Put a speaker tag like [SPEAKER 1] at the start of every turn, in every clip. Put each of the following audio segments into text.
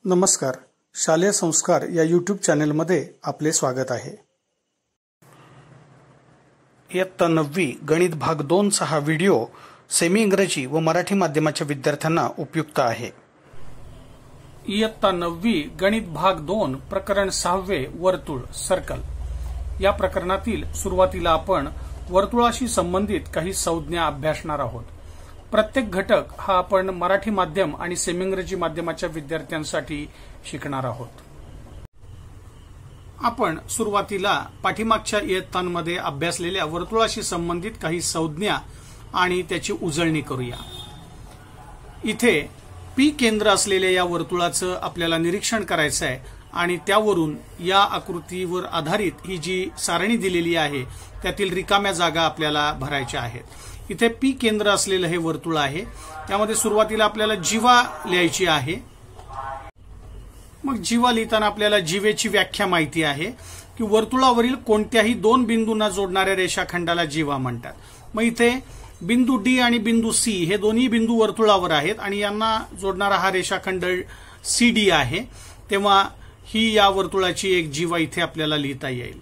[SPEAKER 1] नमस्कार. शालेय संस्कार या यूट्यूब चॅनेलमध्ये आपले स्वागत आहे. इयत्ता 9वी गणित भाग 2 चा हा व्हिडिओ सेमी इंग्रजी व मराठी माध्यमाच्या विद्यार्थ्यांना उपयुक्त आहे.
[SPEAKER 2] इयत्ता 9वी गणित भाग 2 प्रकरण 6 वर्तुळ सर्कल या प्रकरणातील सुरुवातीला आपण वर्तुळाशी संबंधित काही संज्ञा अभ्यासणार आहोत. प्रत्येक घटक हा आपण मराठी माध्यम आणि सेमी इंग्रजी माध्यमाच्या विद्यार्थ्यांसाठी शिकणार आहोत. आपण सुरुवातीला पाठीमागच्या इयत्तांमध्ये अभ्यासलेल्या वर्तुळाशी संबंधित काही संज्ञा आणि त्याची उजळणी करूया. इथे पी केंद्र असलेल्या या वर्तुळाचं आपल्याला निरीक्षण करायचं आहे आणि त्यावरून या आकृतीवर आधारित ही जी सारणी दिलेली आहे त्यातील रिकाम्या जागा आपल्याला भरायच्या आहेत. इथे पी केंद्र असलेलं हे वर्तुळ आहे. त्यामध्ये सुरुवातीला आपल्याला जीवा लिहायची आहे. मग जीवा लिहिताना आपल्याला जीवेची व्याख्या माहिती आहे की वर्तुळावरील कोणत्याही दोन बिंदूंना जोडणाऱ्या रेषाखंडाला जीवा म्हणतात. मग इथे बिंदू डी आणि बिंदू सी हे दोन्ही बिंदू वर्तुळावर आहेत आणि यांना जोडणारा हा रेषाखंड सीडी आहे. तेव्हा ही या वर्तुळाची एक जीवा इथे आपल्याला लिहिता येईल.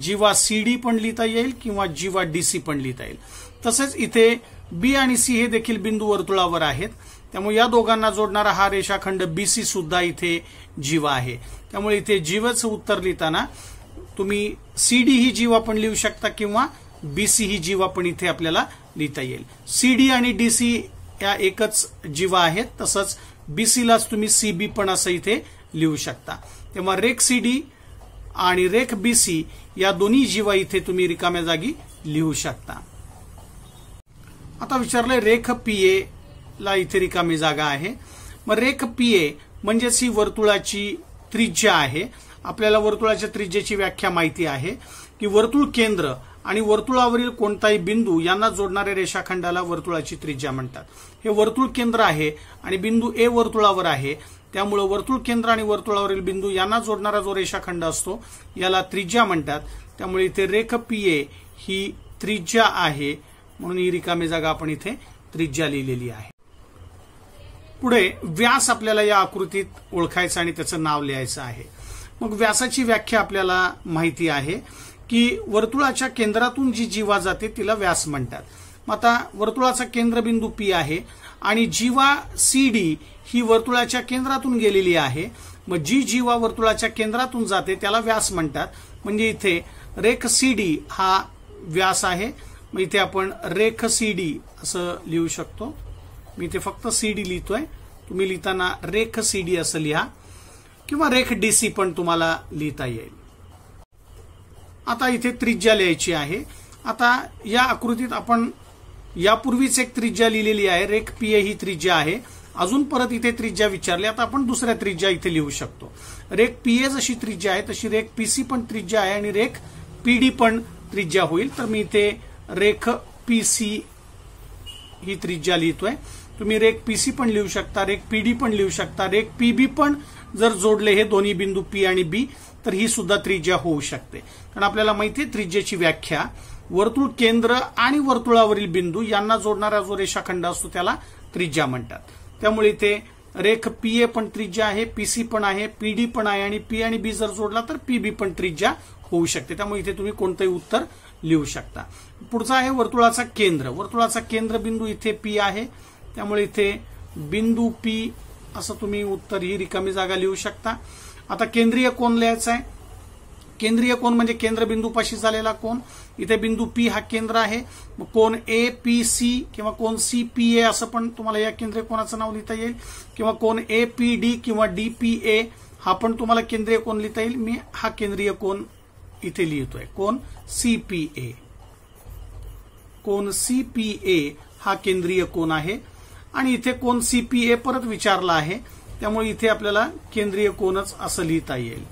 [SPEAKER 2] जीवा सीडी पण लिहिता येईल किंवा जीवा डीसी पण लिहिता येईल. तसेच इथे बी आणि सी हे देखील बिंदू वर्तुळावर आहेत. त्यामुळे या दोघांना जोडणारा हा रेषाखंड बीसी सुद्धा इथे जीवा आहे. त्यामुळे इथे जीवेचं उत्तर लिहिताना तुम्ही सीडी ही जीवा पण लिहू शकता किंवा बीसी ही जीवा पण इथे आपल्याला लिहिता येईल. सीडी आणि डीसी या एकच जीवा आहेत. तसंच बीसीलाच तुम्ही सीबी पण असं इथे लिहू शकता. तेव्हा रेख सीडी आणि रेख बीसी या दोन्ही जीवा इथे तुम्ही रिकाम्या जागी लिहू शकता. आता विचारलंय रेख पीए ला इथे रिकामी जागा आहे. मग रेख पीए म्हणजेच ही वर्तुळाची त्रिज्या आहे. आपल्याला वर्तुळाच्या त्रिज्येची व्याख्या माहिती आहे की वर्तुळ केंद्र आणि वर्तुळावरील कोणताही बिंदू यांना जोडणाऱ्या रेषाखंडाला वर्तुळाची त्रिज्या म्हणतात. हे वर्तुळ केंद्र आहे आणि बिंदू ए वर्तुळावर आहे. त्यामुळे वर्तुळ केंद्र आणि वर्तुळावरील बिंदू यांना जोडणारा जो रेषाखंड असतो याला त्रिज्या म्हणतात. त्यामुळे इथे रेख पीए ही त्रिज्या आहे म्हणून ही रिकामी जागा आपण इथे त्रिज्या लिहिलेली आहे. पुढे व्यास आपल्याला या आकृतीत ओळखायचा आणि त्याचं नाव लिहायचं आहे. मग व्यासाची व्याख्या आपल्याला माहिती आहे की वर्तुळाच्या केंद्रातून जी जीवा जाते तिला व्यास म्हणतात. मग आता वर्तुळाचा केंद्रबिंदू पी आहे आणि जीवा सीडी ही वर्तुळाच्या केंद्रातून गेलेली आहे. मग जी जीवा वर्तुळाच्या केंद्रातून जाते त्याला व्यास म्हणतात. म्हणजे इथे रेख सीडी हा व्यास आहे. मग इथे आपण रेख सीडी असं लिहू शकतो. मी इथे फक्त सीडी लिहितोय. तुम्ही लिहिताना रेख सीडी असं लिहा किंवा रेख डीसी पण तुम्हाला लिहिता येईल. आता इथे त्रिज्या लिहायची आहे. आता या आकृतीत आपण यापूर्वीच एक त्रिज्या लिहिलेली आहे. रेख पीए ही त्रिज्या आहे. अजून परत इथे त्रिज्या विचारली. आता आपण दुसऱ्या त्रिज्या इथे लिहू शकतो. रेख पीए जशी त्रिज्या आहे तशी रेख पीसी पण त्रिज्या आहे आणि रेख पीडी पण त्रिज्या होईल. तर मी इथे रेख पीसी ही त्रिज्या लिहितोय. तुम्ही रेख पीसी पण लिहू शकता, रेख पीडी पण लिहू शकता, रेख पीबी पण जर जोडले हे दोन्ही बिंदू पी आणि बी तर ही सुद्धा त्रिज्या होऊ शकते. कारण आपल्याला माहिती आहे त्रिज्येची व्याख्या वर्तुळ केंद्र आणि वर्तुळावरील बिंदू यांना जोडणारा जो रेषाखंड असतो त्याला त्रिज्या म्हणतात. त्यामुळे इथे रेख पीए पण त्रिज्या आहे, पीसी पण आहे, पीडी पण आहे आणि पी आणि बी जर जोडला तर पीबी पण त्रिज्या होऊ शकते. त्यामुळे इथे तुम्ही कोणतंही उत्तर लिहू शकता. पुढचा आहे वर्तुळाचा केंद्र. वर्तुळाचा केंद्रबिंदू इथे पी आहे. त्यामुळे इथे बिंदू पी असं तुम्ही उत्तर ही रिकामी जागा लिहू शकता. आता केंद्रीय कोन लिहायचा आहे. केंद्रीय कोन म्हणजे केंद्रबिंदूपाशी झालेला कोन. इथे बिंदू पी हा केंद्र आहे. मग कोन ए पी सी किंवा कोन सी पी ए असं पण तुम्हाला या केंद्रीय कोनाचं नाव लिहिता येईल किंवा कोन ए पी डी किंवा डी पी ए हा पण तुम्हाला केंद्रीय कोन लिहिता येईल. मी हा केंद्रीय कोन इथे लिहितोय. कोन सीपीए. कोन सीपीए हा केंद्रीय कोन आहे आणि इथे कोन सीपीए परत विचारला आहे. त्यामुळे इथे आपल्याला केंद्रीय कोनच असं लिहिता येईल.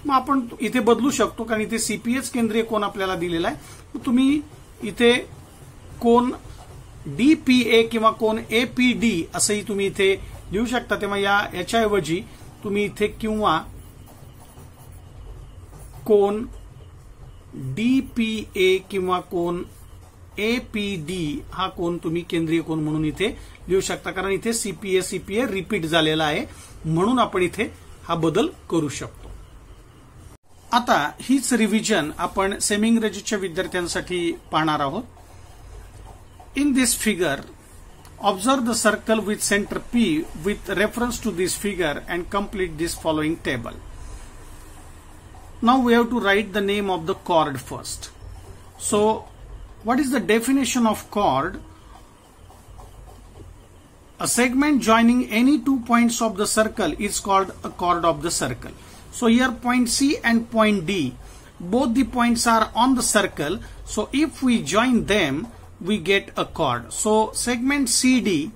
[SPEAKER 2] मग आपण इथे बदलू शकतो कारण इथे सीपीएच केंद्रीय कोन आपल्याला दिलेला आहे. तुम्ही इथे कोन डीपीए किंवा कोन एपीडी असंही तुम्ही इथे लिहू शकता. तेव्हा याच्याऐवजी तुम्ही इथे किंवा कोन डीपीए किंवा कोन APD हा कोन तुम्ही केंद्रीय कोन म्हणून इथे लिहू शकता, कारण इथे CPA रिपीट झालेला आहे म्हणून आपण इथे हा बदल करू शकतो. आता हीच रिव्हिजन आपण सेमी इंग्रजीच्या विद्यार्थ्यांसाठी पाहणार आहोत. In this figure observe the circle with center P with reference to this figure and complete this following table. Now we have to write the name of the chord first. So what is the definition of chord? A segment joining any 2 points of the circle is called a chord of the circle. So here point C and point D, both the points are on the circle. So if we join them, we get a chord. So segment CD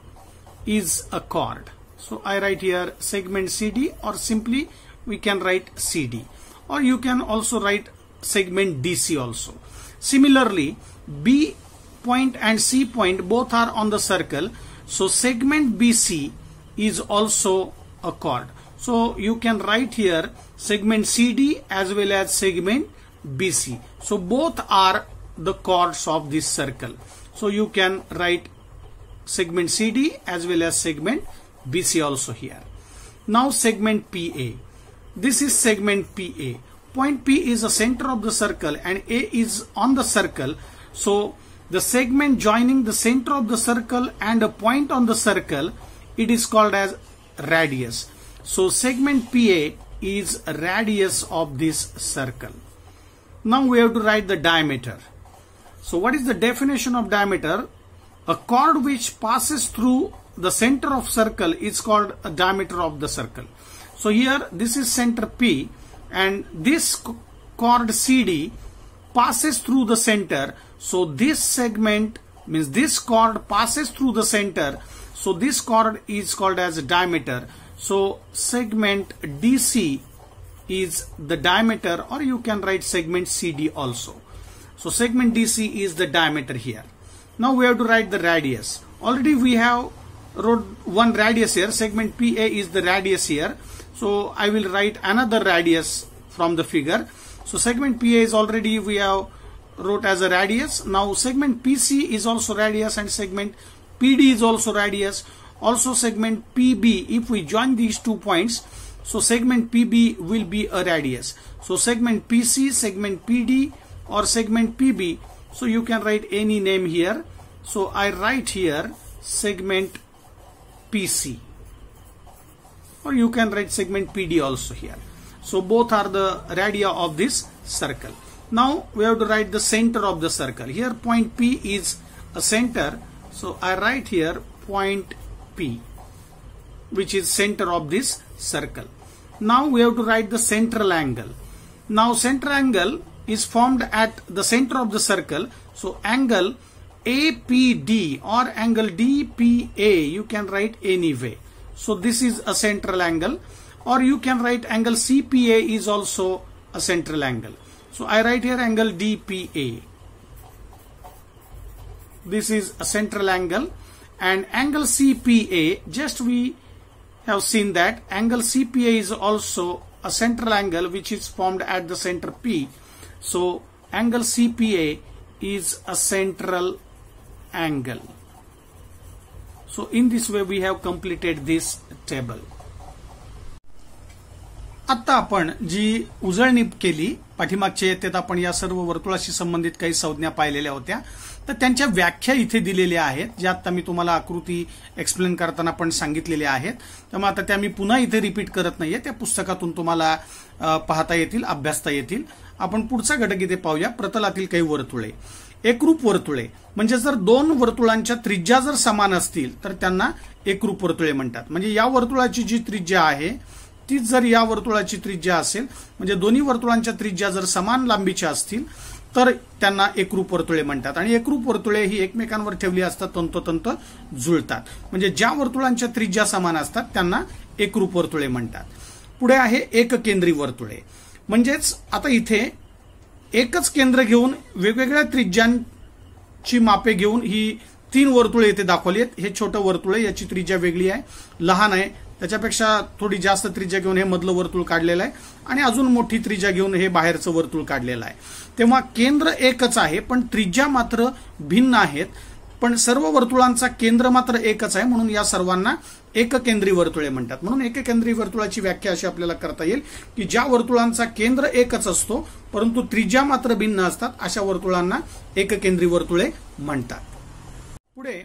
[SPEAKER 2] is a chord. So I write here segment CD, or simply we can write CD, or you can also write segment DC also. Similarly, B point and C point both are on the circle. So segment BC is also a chord. So you can write here segment CD as well as segment BC. So both are the chords of this circle. So you can write segment CD as well as segment BC also here. Now segment PA. This is segment PA. Point P is the center of the circle and A is on the circle. So the segment joining the center of the circle and a point on the circle, it is called as radius. So segment PA is radius of this circle. Now we have to write the diameter. So what is the definition of diameter? A chord which passes through the center of circle is called a diameter of the circle. So here this is center P and this chord CD passes through the center. So this segment means this chord passes through the center. So this chord is called as a diameter. So segment DC is the diameter, or you can write segment CD also. So segment DC is the diameter here. Now we have to write the radius. Already we have wrote one radius here. Segment PA is the radius here. So I will write another radius from the figure. So segment PA is already we have wrote as a radius. Now segment PC is also radius and segment PD is also radius. Also segment PB, if we join these 2 points, so segment PB will be a radius. So segment PC, segment PD, or segment PB, so you can write any name here. So I write here segment PC, or you can write segment PD also here. So both are the radii of this circle. Now we have to write the center of the circle. Here point P is a center, so I write here point P, which is center of this circle. Now we have to write the central angle. Now central angle is formed at the center of the circle. So angle APD or angle DPA you can write any way. So this is a central angle, or you can write angle CPA is also a central angle. So I write here angle DPA. This is a central angle, and angle CPA, just we have seen that angle CPA is also a central angle which is formed at the center P. So angle CPA is a central angle. So in this way we have completed this table. आता आपण जी उजळणी केली पाठीमागच्या येतात आपण या सर्व वर्तुळाशी संबंधित काही संज्ञा पाहिलेल्या होत्या, तर त्यांच्या व्याख्या इथे दिलेल्या आहेत, ज्या आता मी तुम्हाला आकृती एक्सप्लेन करताना पण सांगितलेल्या आहेत. त्यामुळे आता त्या मी पुन्हा इथे रिपीट करत नाहीये, त्या पुस्तकातून तुम्हाला पाहता येतील, अभ्यासता येतील. आपण पुढचा घटक इथे पाहूया, प्रतलातील काही वर्तुळे. एकरूप वर्तुळे म्हणजे जर 2 वर्तुळांच्या त्रिज्या जर समान असतील तर त्यांना एकरूप वर्तुळे म्हणतात. म्हणजे या वर्तुळाची जी त्रिज्या आहे तीच जर या वर्तुळाची त्रिज्या असेल, म्हणजे दोन्ही वर्तुळांच्या त्रिज्या जर समान लांबीच्या असतील तर त्यांना एकरूप वर्तुळे म्हणतात. आणि एकरूप वर्तुळे ही एकमेकांवर ठेवली असतात, तंतोतंत जुळतात. म्हणजे ज्या वर्तुळांच्या त्रिज्या समान असतात त्यांना एकरूप वर्तुळे म्हणतात. पुढे आहे एककेंद्री वर्तुळे. म्हणजेच आता इथे एकच केंद्र घेऊन वेगवेगळ्या त्रिज्यांची मापे घेऊन ही 3 वर्तुळे इथे दाखवली आहेत. हे छोटं वर्तुळ आहे, याची त्रिज्या वेगळी आहे, लहान आहे त्याच्यापेक्षा थोडी जास्त त्रिज्या घेऊन हे मधलं वर्तुळ काढलेलं आहे आणि अजून मोठी त्रिज्या घेऊन हे बाहेरचं वर्तुळ काढलेलं आहे. तेव्हा केंद्र एकच आहे पण त्रिज्या मात्र भिन्न आहेत, पण सर्व वर्तुळांचा केंद्र मात्र एकच आहे, म्हणून या सर्वांना एककेंद्री वर्तुळे म्हणतात. म्हणून एककेंद्री वर्तुळाची व्याख्या अशी आपल्याला करता येईल की ज्या वर्तुळांचा केंद्र एकच असतो परंतु त्रिज्या मात्र भिन्न असतात अशा वर्तुळांना एककेंद्री वर्तुळे म्हणतात. पुढे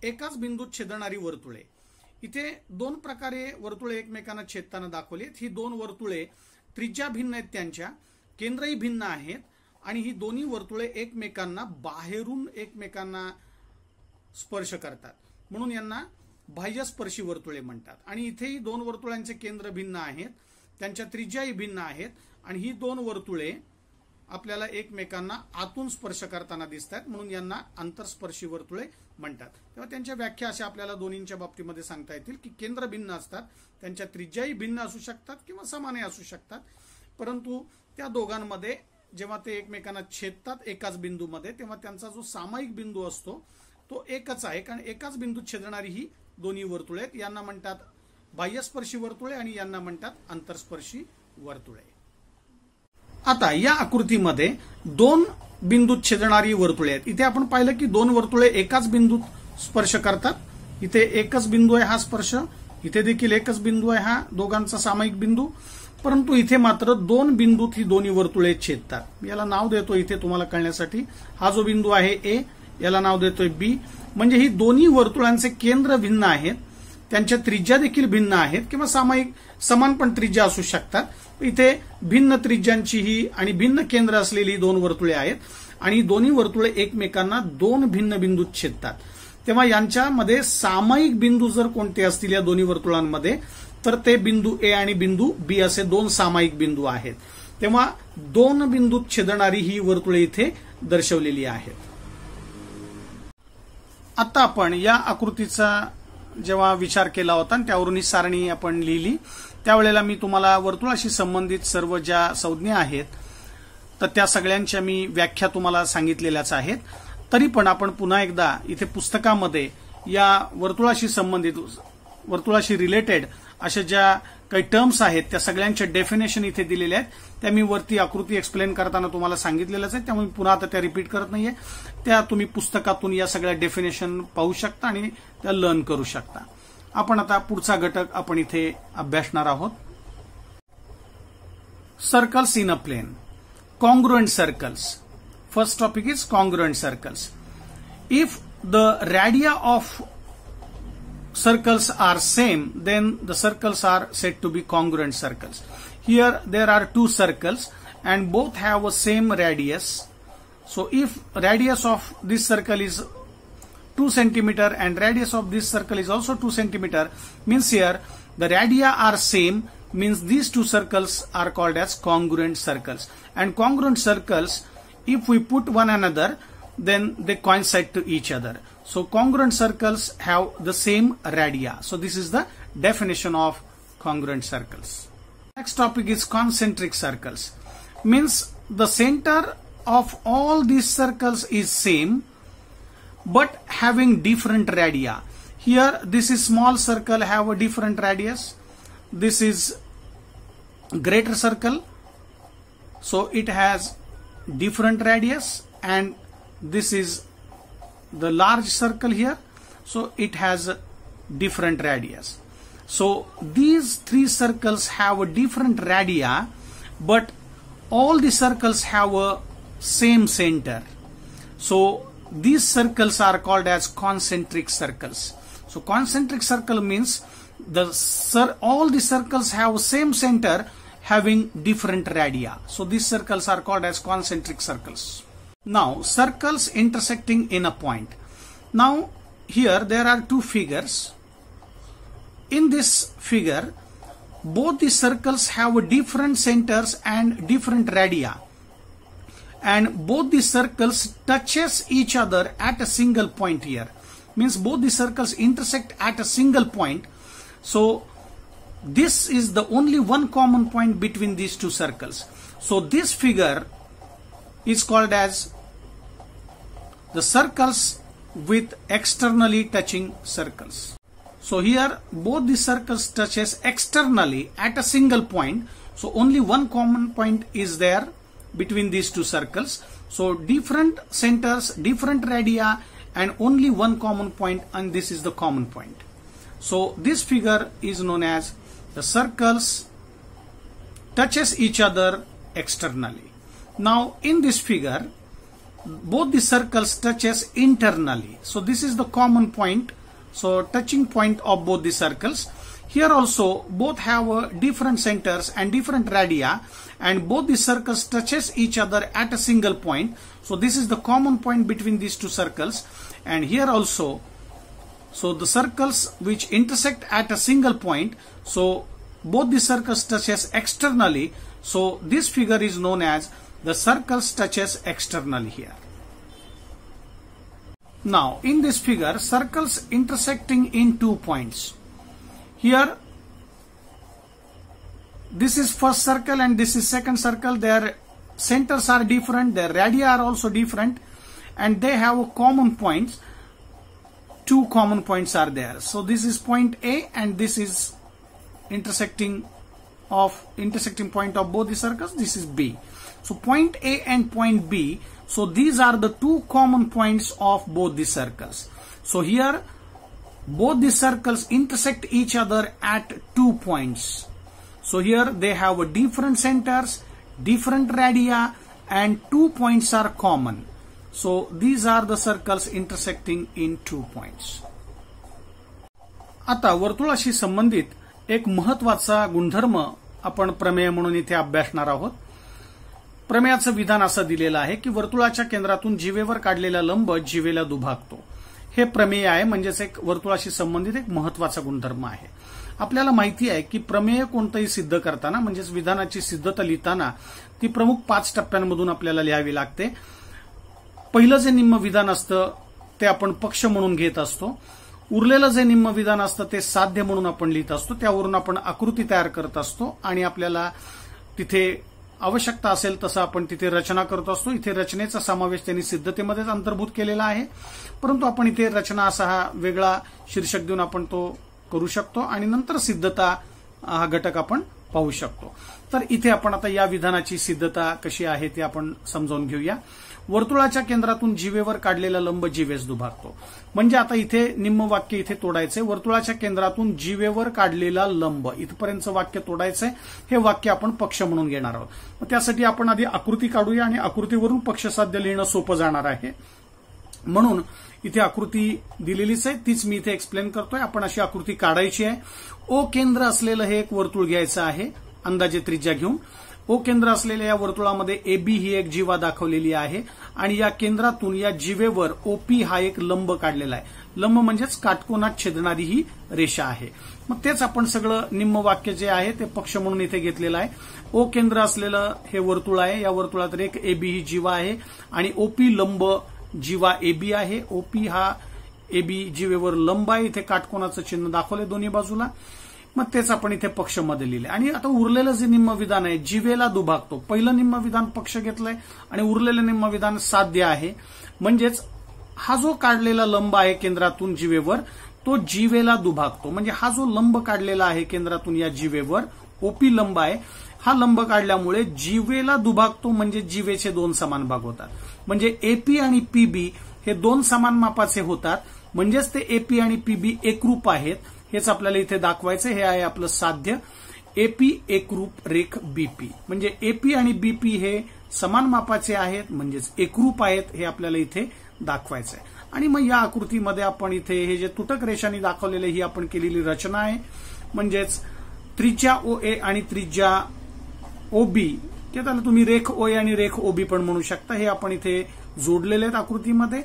[SPEAKER 2] एकाच बिंदूत छेदणारी वर्तुळे. इथे दोन प्रकारे वर्तुळे एकमेकांना छेदताना दाखवलीत. ही दोन वर्तुळे त्रिज्या भिन्न आहेत, त्यांच्या केंद्रही भिन्न आहेत आणि ही दोन्ही वर्तुळे एकमेकांना बाहेरून एकमेकांना स्पर्श करतात, म्हणून यांना बाह्यस्पर्शी वर्तुळे म्हणतात. आणि इथेही दोन वर्तुळांचे केंद्र भिन्न आहेत, त्यांच्या त्रिज्याही भिन्न आहेत आणि ही दोन वर्तुळे आपल्याला एकमेकांना आतून स्पर्श करताना दिसतात, म्हणून यांना आंतरस्पर्शी वर्तुळे म्हणतात. तेव्हा त्यांच्या व्याख्या अशा आपल्याला दोन्हींच्या बाबतीमध्ये सांगता येतील की केंद्र भिन्न असतात, त्यांच्या त्रिज्याही भिन्न असू शकतात किंवा समानही असू शकतात, परंतु त्या दोघांमध्ये जेव्हा ते एकमेकांना छेदतात एकाच बिंदूमध्ये तेव्हा त्यांचा जो सामायिक बिंदू असतो तो एकच आहे, कारण एकाच बिंदूत छेदणारी ही दोन्ही वर्तुळे आहेत. यांना म्हणतात बाह्यस्पर्शी वर्तुळे आणि यांना म्हणतात आंतरस्पर्शी वर्तुळे. आता या आकृतीमध्ये दोन बिंदूत छेदणारी वर्तुळे आहेत. इथे आपण पाहिलं की दोन वर्तुळे एकाच बिंदूत स्पर्श करतात. इथे एकच बिंदू आहे हा स्पर्श, इथे देखील एकच बिंदू आहे हा दोघांचा सामायिक बिंदू, परंतु इथे मात्र दोन बिंदूत ही दोन्ही वर्तुळे छेदतात. याला नाव देतो इथे तुम्हाला कळण्यासाठी. हा जो बिंदू आहे ए, याला नाव देतोय बी. म्हणजे ही दोन्ही वर्तुळांचे केंद्र भिन्न आहेत, त्यांच्या त्रिज्या देखील भिन्न आहेत किंवा सामायिक समान पण त्रिज्या असू शकतात. इथे भिन्न त्रिज्यांची ही आणि भिन्न केंद्र असलेली दोन वर्तुळे आहेत आणि दोन्ही वर्तुळे एकमेकांना दोन भिन्न बिंदूत छेदतात. तेव्हा यांच्यामध्ये सामायिक बिंदू जर कोणते असतील या दोन्ही वर्तुळांमध्ये तर ते बिंदू ए आणि बिंदू बी असे दोन सामायिक बिंदू आहेत. तेव्हा दोन बिंदूत छेदणारी ही वर्तुळे इथे दर्शवलेली आहेत. आता आपण या आकृतीचा जेव्हा विचार केला होता आणि त्यावरून ही सारणी आपण लिहिली त्यावेळेला मी तुम्हाला वर्तुळाशी संबंधित सर्व ज्या संज्ञा आहेत तर त्या सगळ्यांच्या मी व्याख्या तुम्हाला सांगितलेल्याच आहेत. तरी पण आपण पुन्हा एकदा इथे पुस्तकामध्ये या वर्तुळाशी संबंधित वर्तुळाशी रिलेटेड अशा ज्या काही टर्म्स आहेत त्या सगळ्यांच्या डेफिनेशन इथे दिलेल्या आहेत. त्या मी वरती आकृती एक्सप्लेन करताना तुम्हाला सांगितलेल्याच आहेत, त्यामुळे पुन्हा आता त्या रिपीट करत नाहीये. त्या तुम्ही पुस्तकातून या सगळ्या डेफिनेशन पाहू शकता आणि त्या लर्न करू शकता. आपण आता पुढचा घटक आपण इथे अभ्यासणार आहोत. Circles in a plane. Congruent circles. First topic is congruent circles. If the radii of circles are same, then the circles are said to be congruent circles. Here there are two circles and both have a same radius. So if radius of this circle is 2 centimeter and radius of this circle is also 2 centimeter, means here the radia are same, means these two circles are called as congruent circles. And congruent circles, if we put one another, then they coincide to each other. So congruent circles have the same radia. So this is the definition of congruent circles. Next topic is concentric circles. Means the center of all these circles is same but having different radia. Here this is small circle have a different radius. This is greater circle. So it has different radius, and this is the large circle here, so it has a different radius. So these three circles have a different radia, but all the circles have a same center. So these circles are called as concentric circles. So concentric circle means all the circles have same center having different radia. So these circles are called as concentric circles. Now circles intersecting in a point. Now here there are two figures. In this figure both the circles have different centers and different radia, and both the circles touches each other at a single point. Here means both the circles intersect at a single point. So this is the only one common point between these two circles. So this figure is called as the circles with externally touching circles. So here both the circles touches externally at a single point. So only one common point is there between these two circles. So different centers, different radii, and only one common point, and this is the common point. So this figure is known as the circles touches each other externally. Now in this figure, both the circles touches internally. So this is the common point. So touching point of both the circles. Here also both have different centers and different radii, and both the circles touches each other at a single point. So this is the common point between these two circles. And here also, so the circles which intersect at a single point, so both the circles touches externally. So this figure is known as the circles touches externally here. Now in this figure, circles intersecting in 2 points. Here this is first circle and this is second circle. Their centers are different, their radii are also different, and they have a common points. 2 common points are there. So this is point A and this is intersecting point of both the circles. This is B. So point A and point B, so these are the 2 common points of both the circles. So here both the circles intersect each other at 2 points. So here they have different centers, different radii, and 2 points are common. So these are the circles intersecting in 2 points. आता वर्तुळाशी संबंधित एक महत्त्वाचा गुणधर्म आपण प्रमेय म्हणून इथे अभ्यासणार आहोत. प्रमेयाचं विधान असं दिलेलं आहे की वर्तुळाच्या केंद्रातून जीवेवर काढलेला लंब जीवेला दुभागतो. हे प्रमेय आहे, म्हणजेच एक वर्तुळाशी संबंधित एक महत्त्वाचा गुणधर्म आहे. आपल्याला माहिती आहे की प्रमेय कोणतंही सिद्ध करताना, म्हणजेच विधानाची सिद्धता लिहिताना ती प्रमुख 5 टप्प्यांमधून आपल्याला लिहावी लागते. पहिलं जे निम्म विधान असतं ते आपण पक्ष म्हणून घेत असतो. उरलेलं जे निम्म विधान असतं ते साध्य म्हणून आपण लिहित असतो. त्यावरून आपण आकृती तयार करत असतो आणि आपल्याला तिथे आवश्यकता असेल तसं आपण तिथे रचना करत असतो. इथे रचनेचा समावेश त्यांनी सिद्धतेमध्येच अंतर्भूत केलेला आहे, परंतु आपण इथे रचना असा हा वेगळा शीर्षक देऊन आपण तो करू शकतो आणि नंतर सिद्धता हा घटक आपण पाहू शकतो. तर इथे आपण आता या विधानाची सिद्धता कशी आहे ते आपण समजावून घेऊया. वर्तुळाच्या केंद्रातून जीवेवर काढलेला लंब जीवेस दुभागतो. म्हणजे आता इथे निम्म वाक्य इथे तोडायचंय. वर्तुळाच्या केंद्रातून जीवेवर काढलेला लंब इथपर्यंतचं वाक्य तोडायचंय. हे वाक्य आपण पक्ष म्हणून घेणार आहोत. मग त्यासाठी आपण आधी आकृती काढूया आणि आकृतीवरून पक्षसाध्य लिहिणं सोपं जाणार आहे. म्हणून इथे आकृती दिलेलीच आहे, तीच मी इथे एक्सप्लेन करतोय. आपण अशी आकृती काढायची आहे. ओ केंद्र असलेलं हे एक वर्तुळ घ्यायचं आहे, अंदाजे त्रिज्या घेऊन. ओ केंद्र असलेल्या या वर्तुळामध्ये AB ही एक जीवा दाखवलेली आहे आणि या केंद्रातून या जीवेवर OP हा एक लंब काढलेला आहे. लंब म्हणजेच काटकोनात छेदणारी ही रेषा आहे. मग तेच आपण सगळं निम्म वाक्य जे आहे ते पक्ष म्हणून इथे घेतलेलं आहे. ओ केंद्र असलेलं हे वर्तुळ आहे. या वर्तुळात एक AB ही जीवा आहे आणि OP लंब जीवा AB आहे. OP हा AB जीवेवर लंब आहे. इथे काटकोनाचं चिन्ह दाखवले दोन्ही बाजूला. मग तेच आपण इथे पक्ष मध्ये लिहिले. आणि आता उरलेलं जे निम्म विधान आहे जीवेला दुभागतो. पहिलं निम्म विधान पक्ष घेतलंय आणि उरलेलं निम्म विधान साध्य आहे. म्हणजेच हा जो काढलेला लंब आहे केंद्रातून जीवेवर तो जीवेला दुभागतो. म्हणजे हा जो लंब काढलेला आहे केंद्रातून या जीवेवर OP लंब आहे, हा लंब काढल्यामुळे जीवेला दुभागतो. म्हणजे जीवेचे 2 समान भाग होतात. म्हणजे AP आणि PB हे 2 समान मापाचे होतात. म्हणजेच ते AP आणि PB एकरूप आहेत. हेच आपल्याला इथे दाखवायचं. हे आहे आपलं साध्य. AP एकरूप रेख BP. म्हणजे AP आणि BP हे समान मापाचे आहेत, म्हणजेच एकरूप आहेत. हे आपल्याला इथे दाखवायचं आहे. आणि मग या आकृतीमध्ये आपण इथे हे जे तुटक रेषांनी दाखवलेले ही आपण केलेली रचना आहे. म्हणजेच त्रिज्या OA आणि त्रिज्या OB, ते त्याला तुम्ही रेख OA आणि रेख OB पण म्हणू शकता. हे आपण इथे जोडलेले आहेत आकृतीमध्ये.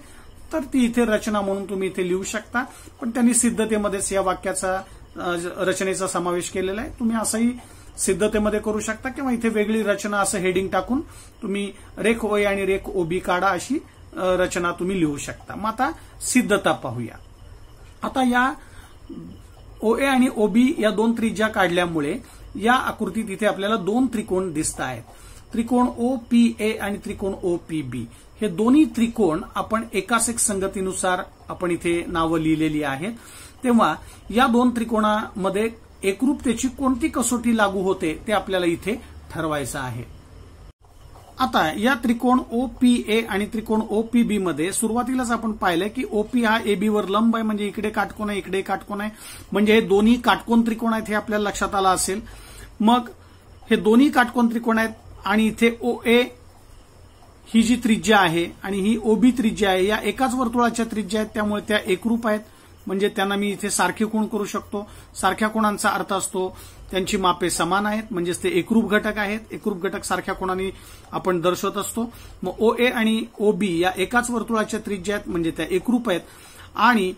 [SPEAKER 2] तर ती इथे रचना म्हणून तुम्ही इथे लिहू शकता. पण त्यांनी सिद्धतेमध्येच या वाक्याचा रचनेचा समावेश केलेला आहे. तुम्ही असंही सिद्धतेमध्ये करू शकता किंवा इथे वेगळी रचना असं हेडिंग टाकून तुम्ही रेख OA आणि रेख OB काढा अशी रचना तुम्ही लिहू शकता. मग आता सिद्धता पाहूया. आता या OA आणि OB या 2 त्रिज्या काढल्यामुळे या आकृतीत इथे आपल्याला 2 त्रिकोण दिसत आहेत. त्रिकोण OPA आणि त्रिकोण OPB. हे दोन्ही त्रिकोण आपण एकाच एक संगतीनुसार आपण इथे नावं लिहिलेली आहेत, तेव्हा या दोन त्रिकोणामध्ये एकरूपतेची कोणती कसोटी लागू होते ते आपल्याला इथे ठरवायचं आहे. आता या त्रिकोण OPA आणि त्रिकोण OPB मध्ये सुरुवातीलाच आपण पाहिलं की OP हा AB वर लंब आहे, म्हणजे इकडे काटकोन आहे, इकडे काटकोन आहे, म्हणजे हे दोन्ही काटकोन त्रिकोण आहेत हे आपल्याला लक्षात आलं असेल. मग हे दोन्ही काटकोन त्रिकोण आहेत आणि इथे OA ही जी त्रिज्या आहे आणि ही OB त्रिज्या आहे, या एकाच वर्तुळाच्या त्रिज्या आहेत, त्यामुळे त्या एकरूप आहेत, म्हणजे त्यांना मी इथे सारखे कोण करू शकतो. सारख्या कोणांचा अर्थ असतो त्यांची मापे समान आहेत, म्हणजेच ते एकरूप घटक आहेत. एकरूप घटक सारख्या कोणाने आपण दर्शवत असतो. मग OA आणि OB या एकाच वर्तुळाच्या त्रिज्या आहेत, म्हणजे त्या एकरूप आहेत. आणि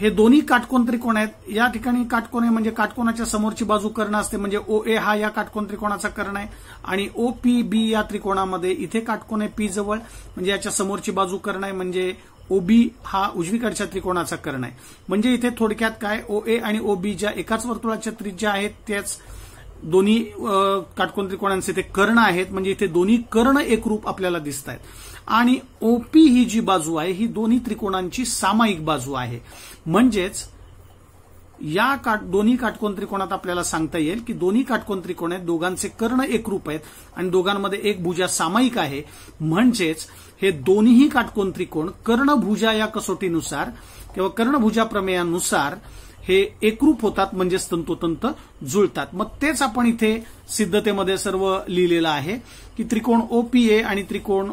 [SPEAKER 2] हे दोन्ही काटकोन त्रिकोण आहेत. या ठिकाणी काटकोन आहे म्हणजे काटकोनाच्या समोरची बाजू कर्ण असते, म्हणजे OA हा या काटकोन त्रिकोणाचा कर्ण आहे आणि OPB या त्रिकोणामध्ये इथे काटकोन आहे P जवळ, म्हणजे याच्या समोरची बाजू कर्ण आहे, म्हणजे OB हा उजवीकडच्या त्रिकोणाचा कर्ण आहे. म्हणजे इथे थोडक्यात काय, OA आणि OB ज्या एकाच वर्तुळाच्या त्रिज्या आहेत त्याच दोन्ही काटकोन त्रिकोणांचे ते कर्ण आहेत, म्हणजे इथे दोन्ही कर्ण एकरूप आपल्याला दिसत आहेत. आणि OP ही जी बाजू आहे ही दोन्ही त्रिकोणांची सामायिक बाजू आहे. म्हणजेच या दोन्ही काटकोन त्रिकोणात आपल्याला सांगता येईल की दोन्ही काटकोन त्रिकोण आहेत, दोघांचे कर्ण एकरूप आहेत आणि दोघांमध्ये एक भुजा सामायिक आहे. म्हणजेच हे दोन्हीही काटकोन त्रिकोण कर्णभुजा या कसोटीनुसार किंवा कर्णभुजा प्रमेयानुसार हे एकरूप होतात, म्हणजेच तंतोतंत जुळतात. मग तेच आपण इथे सिद्धतेमध्ये सर्व लिहिलेलं आहे की त्रिकोण OPA आणि त्रिकोण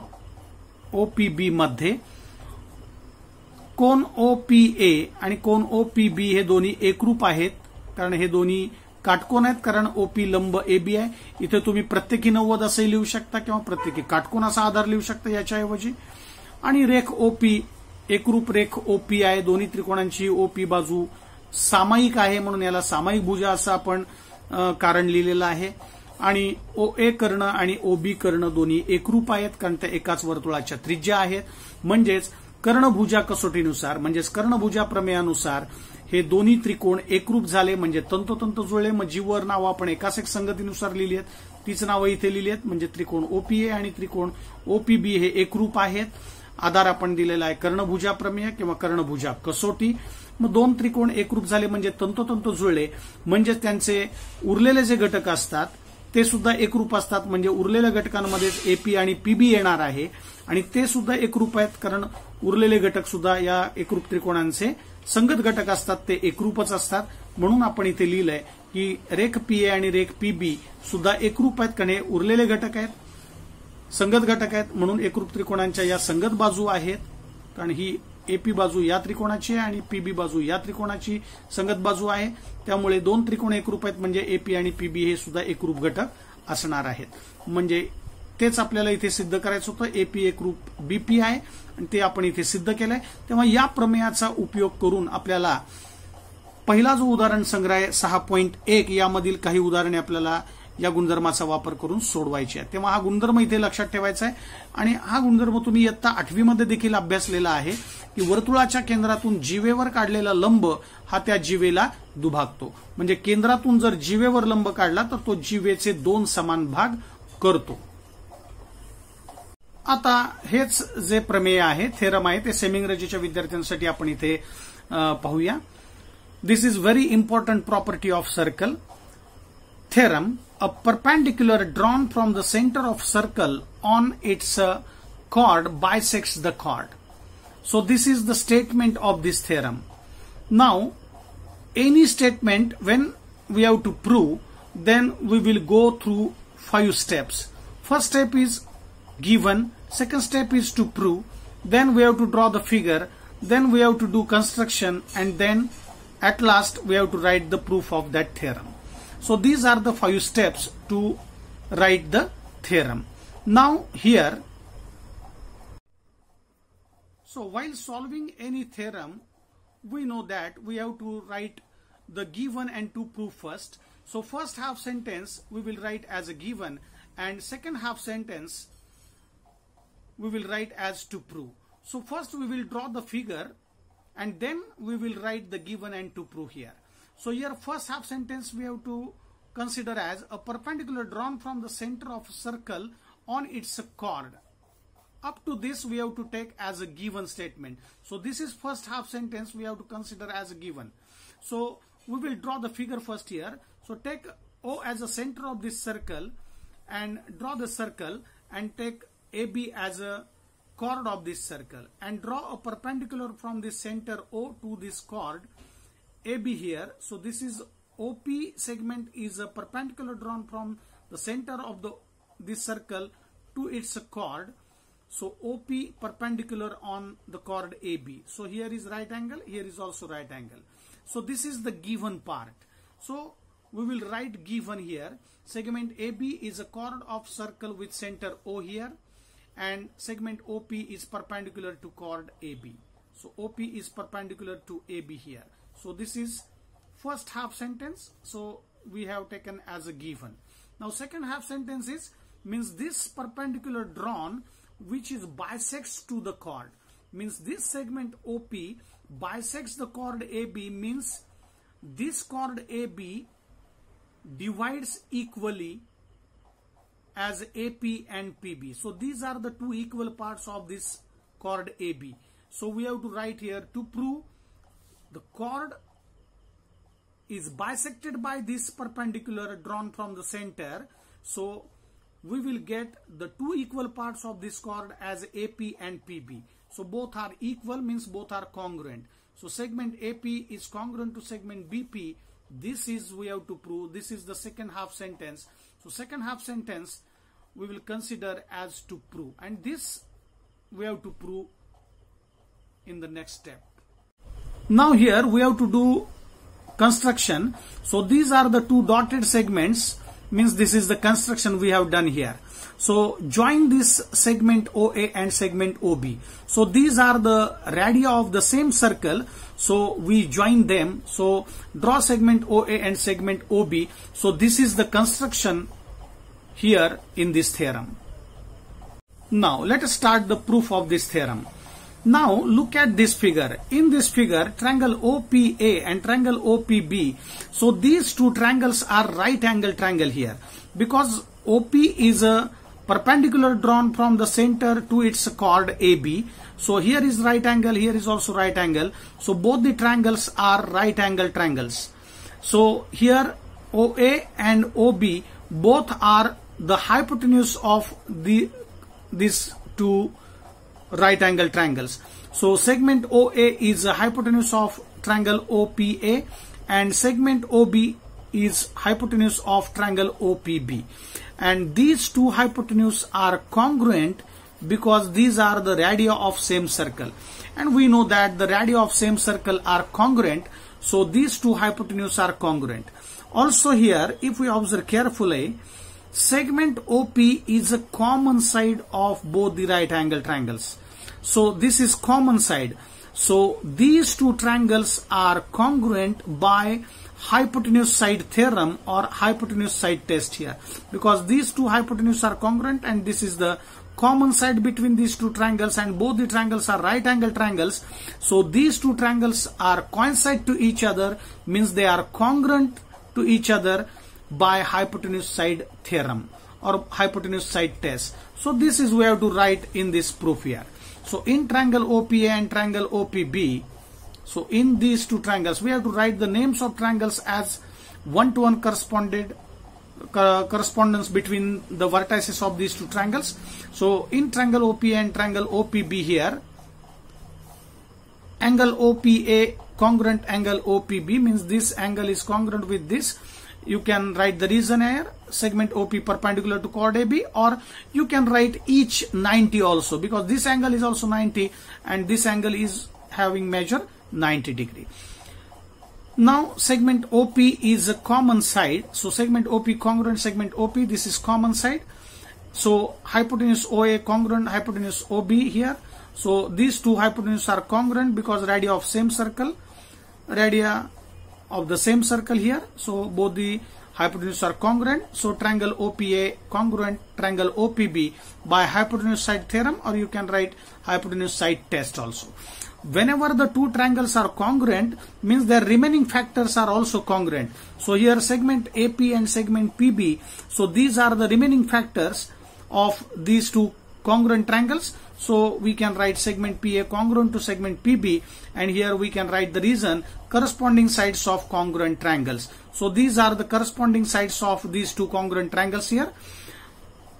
[SPEAKER 2] OPB मध्ये कोन OPA आणि कोन OPB हे दोन्ही एकरूप आहेत, कारण हे दोन्ही काटकोन आहेत, कारण OP लंब AB आहे. इथे तुम्ही प्रत्येकी 90 असे लिहू शकता किंवा प्रत्येकी काटकोन असा आधार लिहू शकता याच्याऐवजी. आणि रेख OP एकरूप रेख OP आहे, दोन्ही त्रिकोणांची OP बाजू सामायिक आहे, म्हणून याला सामायिक भुजा असं आपण कारण लिहिलेलं आहे. आणि OA कर्ण आणि OB कर्ण दोन्ही एकरूप आहेत, कारण त्या एकाच वर्तुळाच्या त्रिज्या आहेत. म्हणजेच कर्णभुजा कसोटीनुसार म्हणजेच कर्णभुजा प्रमेयानुसार हे दोन्ही त्रिकोण एकरूप झाले, म्हणजे तंतोतंत जुळले. मग जी वर नावं आपण एकाच एक संगतीनुसार लिहिली आहेत तीच नावं इथे लिहिली आहेत, म्हणजे त्रिकोण OPA आणि त्रिकोण OPB हे एकरूप आहेत. आधार आपण दिलेला आहे कर्णभुजा प्रमेय किंवा कर्णभुजा कसोटी. मग दोन त्रिकोण एकरूप झाले म्हणजे तंतोतंत जुळले, म्हणजे त्यांचे उरलेले जे घटक असतात ते सुद्धा एकरूप असतात, म्हणजे उरलेल्या घटकांमध्येच AP आणि PB येणार आहे आणि ते सुद्धा एकरूप आहेत, कारण उरलेले घटक सुद्धा या एकरूप त्रिकोणांचे संगत घटक असतात, ते एकरूपच असतात. म्हणून आपण इथे लिहिलंय की रेख PA आणि रेख PB सुद्धा एकरूप आहेत, कारण हे उरलेले घटक आहेत, संगत घटक आहेत, म्हणून एकरूप त्रिकोणांच्या या संगत बाजू आहेत. कारण ही AP बाजू या त्रिकोणाची आहे आणि PB बाजू या त्रिकोणाची संगत बाजू आहे, त्यामुळे दोन त्रिकोण एकरूप आहेत, म्हणजे AP आणि PB हे सुद्धा एकरूप घटक असणार आहेत. म्हणजे तेच आपल्याला इथे सिद्ध करायचं होतं. AP एकरूप BP आहे आणि ते आपण इथे सिद्ध केलंय. तेव्हा या प्रमेयाचा उपयोग करून आपल्याला पहिला जो उदाहरण संग्रह आहे 6.1 यामधील काही उदाहरणे आपल्याला या गुणधर्माचा वापर करून सोडवायची आहे. तेव्हा हा गुणधर्म इथे लक्षात ठेवायचा आहे आणि हा गुणधर्म तुम्ही इयत्ता 8वी मध्ये देखील अभ्यासलेला आहे की वर्तुळाच्या केंद्रातून जीवेवर काढलेला लंब हा त्या जीवेला दुभागतो. म्हणजे केंद्रातून जर जीवेवर लंब काढला तर तो जीवेचे दोन समान भाग करतो. आता हेच जे प्रमेय आहे, थेरम आहे, ते सेमी इंग्रजीच्या विद्यार्थ्यांसाठी आपण इथे पाहूया. This is very important property of circle. Theorem, a perpendicular drawn from the center of circle on its chord bisects the chord. So this is the statement of this theorem. Now, any statement when we have to prove, then we will go through 5 steps. First step is given, second step is to prove, then we have to draw the figure, then we have to do construction, and then at last we have to write the proof of that theorem. So these are the 5 steps to write the theorem. Now here, so while solving any theorem, we know that we have to write the given and to prove first. So first half sentence we will write as a given and second half sentence we will write as to prove. So first we will draw the figure and then we will write the given and to prove here. So here first half sentence we have to consider as a perpendicular drawn from the center of a circle on its chord. up to this we have to take as a given statement. So this is first half sentence we have to consider as a given. So we will draw the figure first here. So take O as a center of this circle and draw the circle, and take AB as a chord of this circle, and draw a perpendicular from this center O to this chord AB here. So this is OP segment is a perpendicular drawn from the center of this circle to its chord. So OP perpendicular on the chord AB. So here is right angle, here is also right angle. So this is the given part. So we will write given here. Segment AB is a chord of circle with center O here, and segment OP is perpendicular to chord AB. So OP is perpendicular to AB here. So this is first half sentence. So we have taken as a given. Now second half sentence is means this perpendicular drawn which is bisects to the chord, means this segment OP bisects the chord AB, means this chord AB divides equally as AP and PB. So these are the two equal parts of this chord AB. So we have to write here, to prove the chord is bisected by this perpendicular drawn from the center. So we will get the two equal parts of this chord as AP and PB. So both are equal, means both are congruent. So segment AP is congruent to segment BP. This is we have to prove. This is the second half sentence. So second half sentence we will consider as to prove, and this we have to prove in the next step. Now here we have to do construction. So these are the two dotted segments, means this is the construction we have done here. So join this segment OA and segment OB. So these are the radii of the same circle. So we join them. So draw segment OA and segment OB. So this is the construction here in this theorem. Now let us start the proof of this theorem. Now look at this figure. In this figure, triangle OPA and triangle OPB. So these two triangles are right angle triangle here, because OP is a perpendicular drawn from the center to its chord AB. So here is right angle, here is also right angle. So both the triangles are right angle triangles. So here OA and OB both are the hypotenuse of these two right angle triangles. So segment OA is a hypotenuse of triangle OPA, and segment OB is hypotenuse of triangle OPB. And these two hypotenuse are congruent because these are the radii of same circle. And we know that the radii of same circle are congruent. So these two hypotenuse are congruent. Also here, if we observe carefully, segment OP is a common side of both the right angle triangles. So this is common side. So these two triangles are congruent by hypotenuse side theorem or hypotenuse side test here, because these two hypotenuse are congruent and this is the common side between these two triangles, and both the triangles are right angle triangles. So these two triangles are coincide to each other, means they are congruent to each other by hypotenuse side theorem or hypotenuse side test. So this is we have to write in this proof here. So in triangle OPA and triangle OPB, so in these two triangles we have to write the names of triangles as one-to-one correspondence between the vertices of these two triangles. So in triangle OPA and triangle OPB here, angle OPA congruent angle OPB, means this angle is congruent with this. You can write the reason here, segment OP perpendicular to chord AB, or you can write each 90 also, because this angle is also 90 and this angle is having measure 90 degree. Now segment OP is a common side. So segment OP congruent segment OP, this is common side. So hypotenuse OA congruent hypotenuse OB here. So these two hypotenuses are congruent because radii of same circle, radii of the same circle here. So both the hypotenuses are congruent. So triangle OPA congruent triangle OPB by hypotenuse side theorem, or you can write hypotenuse side test also. Whenever the two triangles are congruent, means their remaining factors are also congruent. So here segment AP and segment PB, so these are the remaining factors of these two congruent triangles. So we can write segment PA congruent to segment PB, and here we can write the reason, corresponding sides of congruent triangles. So these are the corresponding sides of these two congruent triangles here.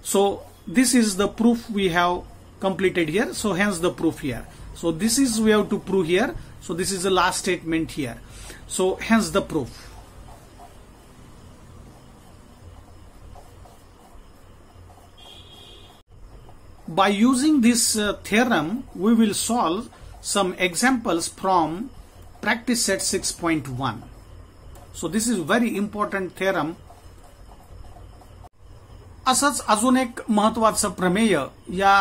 [SPEAKER 2] So this is the proof we have completed here. So hence the proof here. So this is we have to prove here. So this is the last statement here. So hence the proof. By using this theorem, we will solve some examples from practice set 6.1. So this is very important theorem. असंच अजून एक महत्त्वाचं प्रमेय या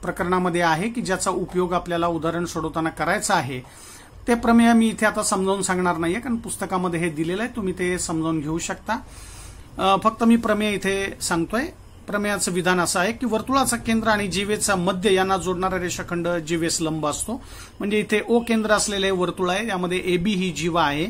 [SPEAKER 2] प्रकरणामध्ये आहे की ज्याचा उपयोग आपल्याला उदाहरण सोडवताना करायचा आहे. ते प्रमेय मी इथे आता समजावून सांगणार नाहीये, कारण पुस्तकामध्ये हे दिलेलं आहे, तुम्ही ते समजावून घेऊ शकता. फक्त मी प्रमेय इथे सांगतोय. प्रमेयाचं विधान असं आहे की वर्तुळाचा केंद्र आणि जीवेचा मध्य यांना जोडणारा रेषाखंड जीवेस लंब असतो. म्हणजे इथे ओ केंद्र असलेले वर्तुळ आहे, यामध्ये एबी ही जीवा आहे.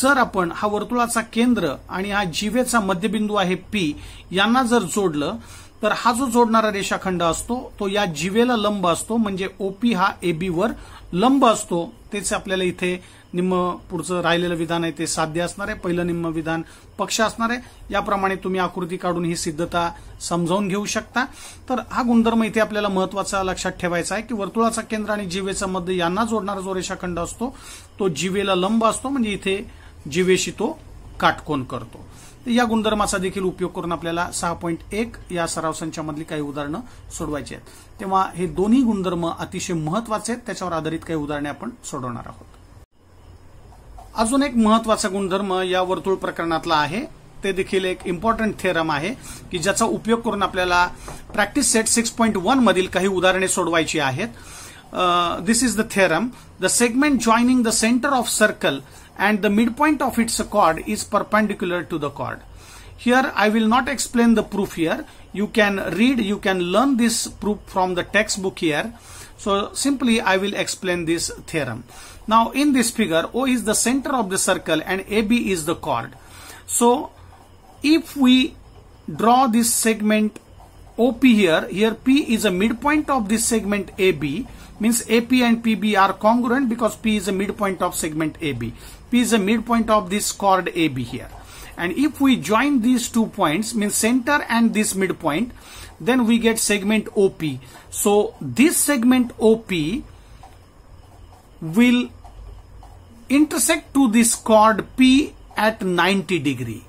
[SPEAKER 2] जर आपण हा वर्तुळाचा केंद्र आणि हा जीवेचा मध्यबिंदू आहे पी यांना जर जोडलं तर हा जो जोडणारा रेषाखंड असतो तो या जीवेला लंब असतो. म्हणजे ओपी हा एबी वर लंब असतो. तेच आपल्याला इथे निम्म पुढचं राहिलेलं विधान आहे ते साध्य असणार आहे. पहिलं निम्म विधान पक्ष असणार आहे. याप्रमाणे तुम्ही आकृती काढून ही सिद्धता समजावून घेऊ शकता. तर हा गुणधर्म इथे आपल्याला महत्वाचा लक्षात ठेवायचा आहे की वर्तुळाचा केंद्र आणि जीवेचा मध्य यांना जोडणारा जो रेषाखंड असतो तो जीवेला लंब असतो. म्हणजे इथे जीवेशी तो काटकोन करतो. या गुणधर्माचा देखील उपयोग करून आपल्याला 6.1 या सराव संचामधली काही उदाहरणं सोडवायची आहेत. तेव्हा हे दोन्ही गुणधर्म अतिशय महत्वाचे आहेत. त्याच्यावर आधारित काही उदाहरणे आपण सोडवणार आहोत. अजून एक महत्वाचा गुणधर्म या वर्तुळ प्रकरणातला आहे. ते देखील एक इम्पॉर्टंट थिअरम आहे की ज्याचा उपयोग करून आपल्याला प्रॅक्टिस सेट 6.1 मधील काही उदाहरणे सोडवायची आहेत. This is the theorem. The segment joining the centre of circle and the midpoint of its chord is perpendicular to the chord. Here I will not explain the proof here. You can read, you can learn this proof from the textbook here. So simply I will explain this theorem. Now in this figure, O is the center of the circle and AB is the chord. So if we draw this segment OP here P is a midpoint of this segment AB, means AP and PB are congruent because P is a midpoint of segment AB. P is a midpoint of this chord AB here. And if we join these 2 points, means center and this midpoint, then we get segment OP. So this segment OP will intersect to this chord P at 90 degree.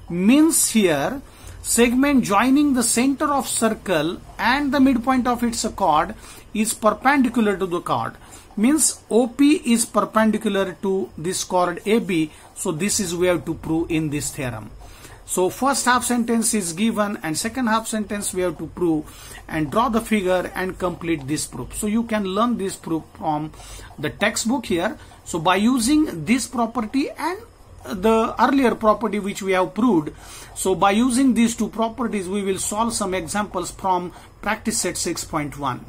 [SPEAKER 2] Means here segment joining the center of circle and the midpoint of its chord is perpendicular to the chord. Means OP is perpendicular to this chord AB. So this is we have to prove in this theorem. So first half sentence is given and second half sentence we have to prove and draw the figure and complete this proof. So you can learn this proof from the textbook here. So by using this property and the earlier property which we have proved, so by using these two properties we will solve some examples from practice set 6.1.